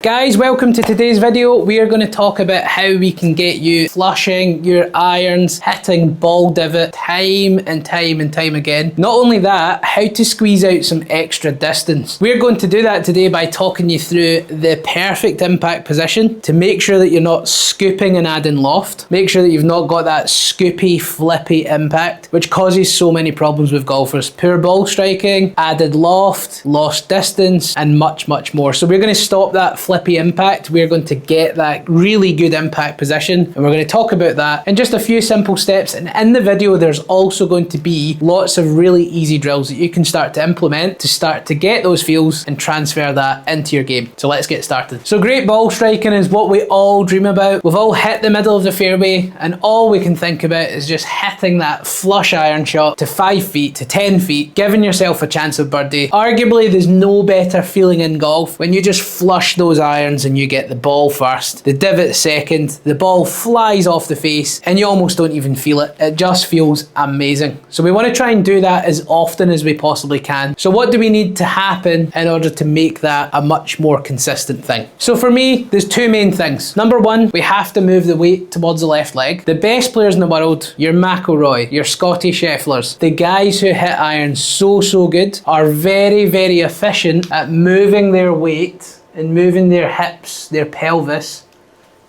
Guys, welcome to today's video. We are going to talk about how we can get you flushing your irons, hitting ball divot time and time again. Not only that, how to squeeze out some extra distance. We're going to do that today by talking you through the perfect impact position to make sure that you're not scooping and adding loft. Make sure that you've not got that scoopy, flippy impact, which causes so many problems with golfers. Poor ball striking, added loft, lost distance, and much more. So we're going to stop that flippy impact. We're going to get that really good impact position, and we're going to talk about that in just a few simple steps. And in the video, there's also going to be lots of really easy drills that you can start to implement to start to get those feels and transfer that into your game. So let's get started. So great ball striking is what we all dream about. We've all hit the middle of the fairway, and all we can think about is just hitting that flush iron shot to 5 feet, to 10 feet, giving yourself a chance of birdie. Arguably, there's no better feeling in golf when you just flush those irons and you get the ball first, the divot second, the ball flies off the face, and you almost don't even feel it. It just feels amazing. So we want to try and do that as often as we possibly can. So what do we need to happen in order to make that a much more consistent thing? So for me, there's two main things. Number one, we have to move the weight towards the left leg. The best players in the world, your McIlroy, your Scotty Schefflers, the guys who hit irons so good, are very efficient at moving their weight and moving their hips, their pelvis,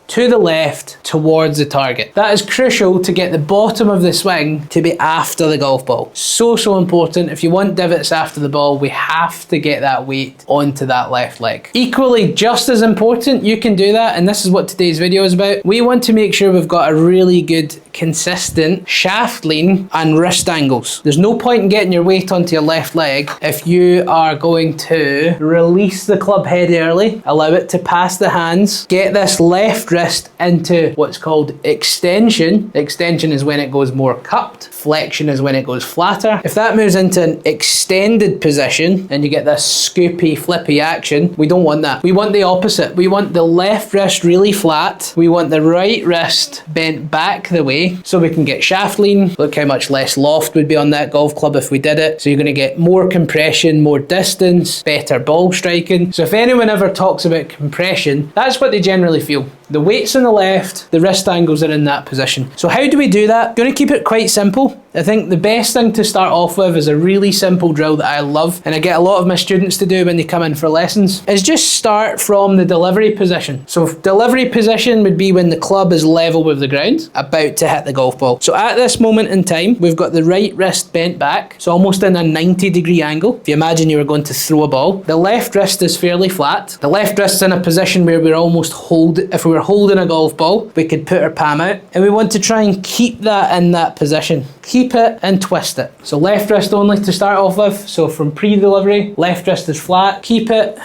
to the left towards the target. That is crucial to get the bottom of the swing to be after the golf ball. So important. If you want divots after the ball, we have to get that weight onto that left leg. Equally, just as important, you can do that, and this is what today's video is about. We want to make sure we've got a really good, consistent shaft lean and wrist angles. There's no point in getting your weight onto your left leg if you are going to release the club head early, allow it to pass the hands, get this left wrist into what's called extension. Extension is when it goes more cupped. Flexion is when it goes flatter. If that moves into an extended position and you get this scoopy, flippy action, we don't want that. We want the opposite. We want the left wrist really flat. We want the right wrist bent back the way so we can get shaft lean. Look how much less loft would be on that golf club if we did it. So you're going to get more compression, more distance, better ball striking. So if anyone ever talks about compression, that's what they generally feel. The weight's on the left, the wrist angles are in that position. So how do we do that? Going to keep it quite simple. I think the best thing to start off with is a really simple drill that I love, and I get a lot of my students to do when they come in for lessons, is just start from the delivery position. So delivery position would be when the club is level with the ground, about to hit the golf ball. So at this moment in time, we've got the right wrist bent back, so almost in a 90-degree angle. If you imagine you were going to throw a ball, the left wrist is fairly flat. The left wrist's in a position where we're almost if we were holding a golf ball, we could put our palm out, and we want to try and keep that in that position. Keep it and twist it. So left wrist only to start off with. So from pre-delivery, left wrist is flat, keep it,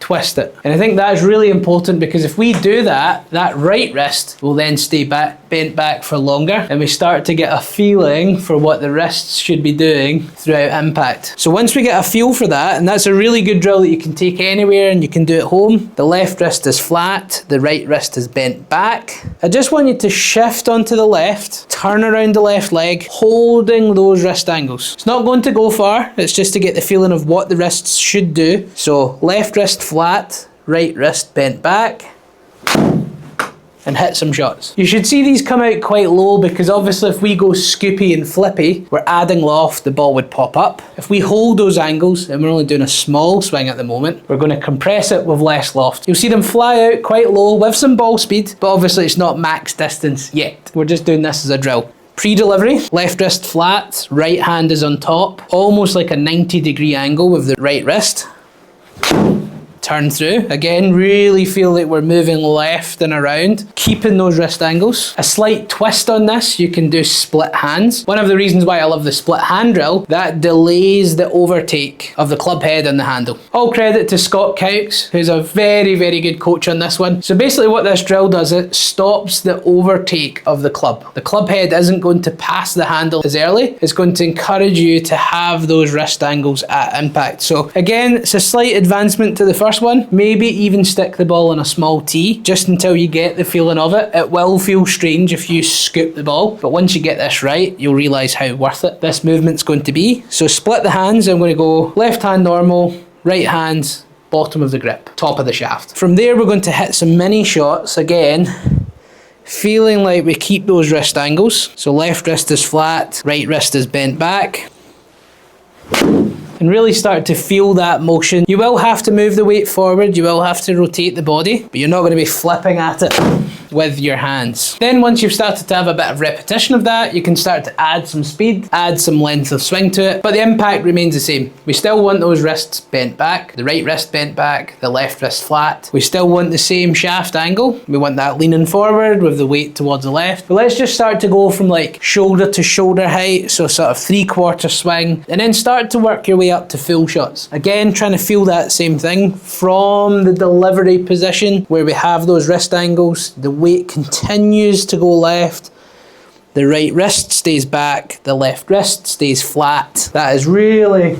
twist it. And I think that is really important, because if we do that, that right wrist will then stay bent back for longer, and we start to get a feeling for what the wrists should be doing throughout impact. So once we get a feel for that, and that's a really good drill that you can take anywhere and you can do at home, the left wrist is flat, the right wrist is bent back. I just want you to shift onto the left, turn around the left leg, holding those wrist angles. It's not going to go far, it's just to get the feeling of what the wrists should do. So left wrist flat, right wrist bent back, and hit some shots. You should see these come out quite low, because obviously if we go scoopy and flippy, we're adding loft, the ball would pop up. If we hold those angles, and we're only doing a small swing at the moment, we're going to compress it with less loft. You'll see them fly out quite low with some ball speed, but obviously it's not max distance yet. We're just doing this as a drill. Pre-delivery, left wrist flat, right hand is on top, almost like a 90-degree angle with the right wrist. Turn through. Again, really feel like we're moving left and around, keeping those wrist angles. A slight twist on this, you can do split hands. One of the reasons why I love the split hand drill, that delays the overtake of the club head on the handle. All credit to Scott Cowkes, who's a very good coach on this one. So basically what this drill does, it stops the overtake of the club. The club head isn't going to pass the handle as early. It's going to encourage you to have those wrist angles at impact. So again, it's a slight advancement to the first one. Maybe even stick the ball on a small tee just until you get the feeling of it. It will feel strange if you scoop the ball, but once you get this right, you'll realise how worth it this movement's going to be. So split the hands. I'm going to go left hand normal, right hand bottom of the grip, top of the shaft. From there, we're going to hit some mini shots again, feeling like we keep those wrist angles. So left wrist is flat, right wrist is bent back. And really start to feel that motion. You will have to move the weight forward, you will have to rotate the body, but you're not going to be flipping at it with your hands. Then once you've started to have a bit of repetition of that, you can start to add some speed, add some length of swing to it, but the impact remains the same. We still want those wrists bent back, the right wrist bent back, the left wrist flat. We still want the same shaft angle. We want that leaning forward with the weight towards the left. But let's just start to go from like shoulder to shoulder height, so sort of 3/4 swing, and then start to work your way up to full shots. Again, trying to feel that same thing from the delivery position where we have those wrist angles. The weight continues to go left. The right wrist stays back. The left wrist stays flat. That is really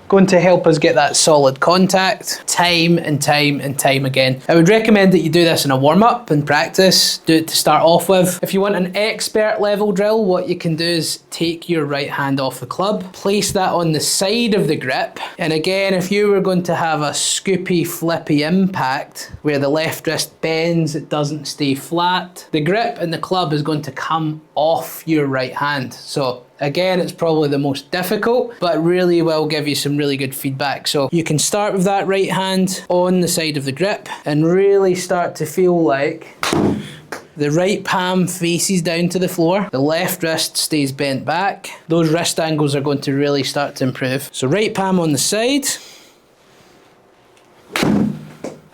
going to help us get that solid contact time and time and time again. I would recommend that you do this in a warm-up and practice. Do it to start off with. If you want an expert level drill, what you can do is take your right hand off the club, place that on the side of the grip, and again, if you were going to have a scoopy, flippy impact where the left wrist bends, it doesn't stay flat, the grip and the club is going to come off your right hand. So again, it's probably the most difficult, but really will give you some really good feedback. So you can start with that right hand on the side of the grip and really start to feel like the right palm faces down to the floor. The left wrist stays bent back. Those wrist angles are going to really start to improve. So right palm on the side.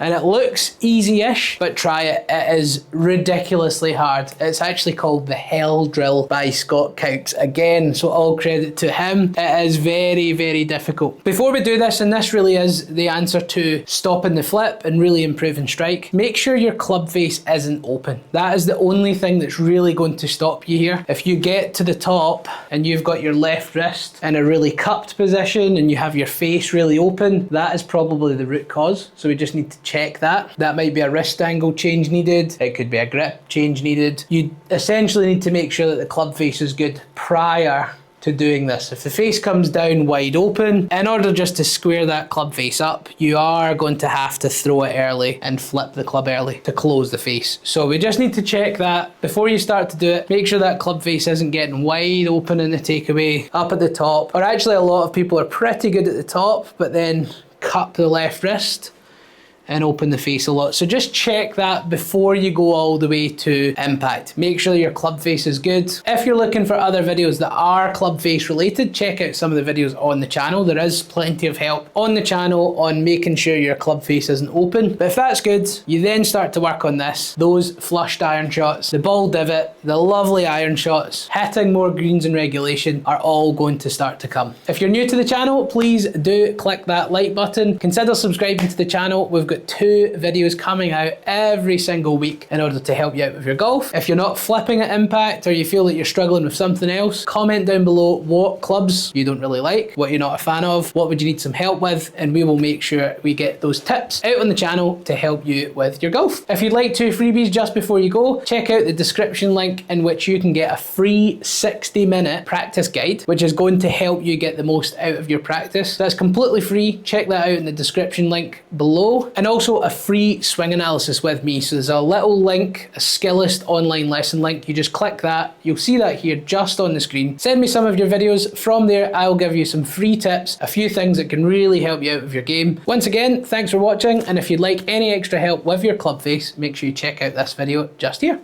And it looks easy-ish, but try it. It is ridiculously hard. It's actually called the Hell Drill by Scott Counts. Again, so all credit to him. It is very, very difficult. Before we do this, and this really is the answer to stopping the flip and really improving strike, make sure your club face isn't open. That is the only thing that's really going to stop you here. If you get to the top and you've got your left wrist in a really cupped position and you have your face really open, that is probably the root cause. So we just need to check that. That might be a wrist angle change needed. It could be a grip change needed. You essentially need to make sure that the club face is good prior to doing this. If the face comes down wide open, in order just to square that club face up, you are going to have to throw it early and flip the club early to close the face. So we just need to check that before you start to do it. Make sure that club face isn't getting wide open in the takeaway, up at the top. Or actually a lot of people are pretty good at the top, but then cup the left wrist and open the face a lot. So just check that before you go all the way to impact. Make sure your club face is good. If you're looking for other videos that are club face related, check out some of the videos on the channel. There is plenty of help on the channel on making sure your club face isn't open. But if that's good, you then start to work on this. Those flushed iron shots, the ball divot, the lovely iron shots, hitting more greens in regulation are all going to start to come. If you're new to the channel, please do click that like button. Consider subscribing to the channel. We've got 2 videos coming out every single week in order to help you out with your golf. If you're not flipping at impact or you feel that you're struggling with something else, comment down below what clubs you don't really like, what you're not a fan of, what would you need some help with, and we will make sure we get those tips out on the channel to help you with your golf. If you'd like 2 freebies just before you go, check out the description link in which you can get a free 60-minute practice guide, which is going to help you get the most out of your practice. That's completely free. Check that out in the description link below. And also a free swing analysis with me. So there's a little link, a Skillist online lesson link. You just click that. You'll see that here just on the screen. Send me some of your videos. From there, I'll give you some free tips, a few things that can really help you out with your game. Once again, thanks for watching. And if you'd like any extra help with your club face, make sure you check out this video just here.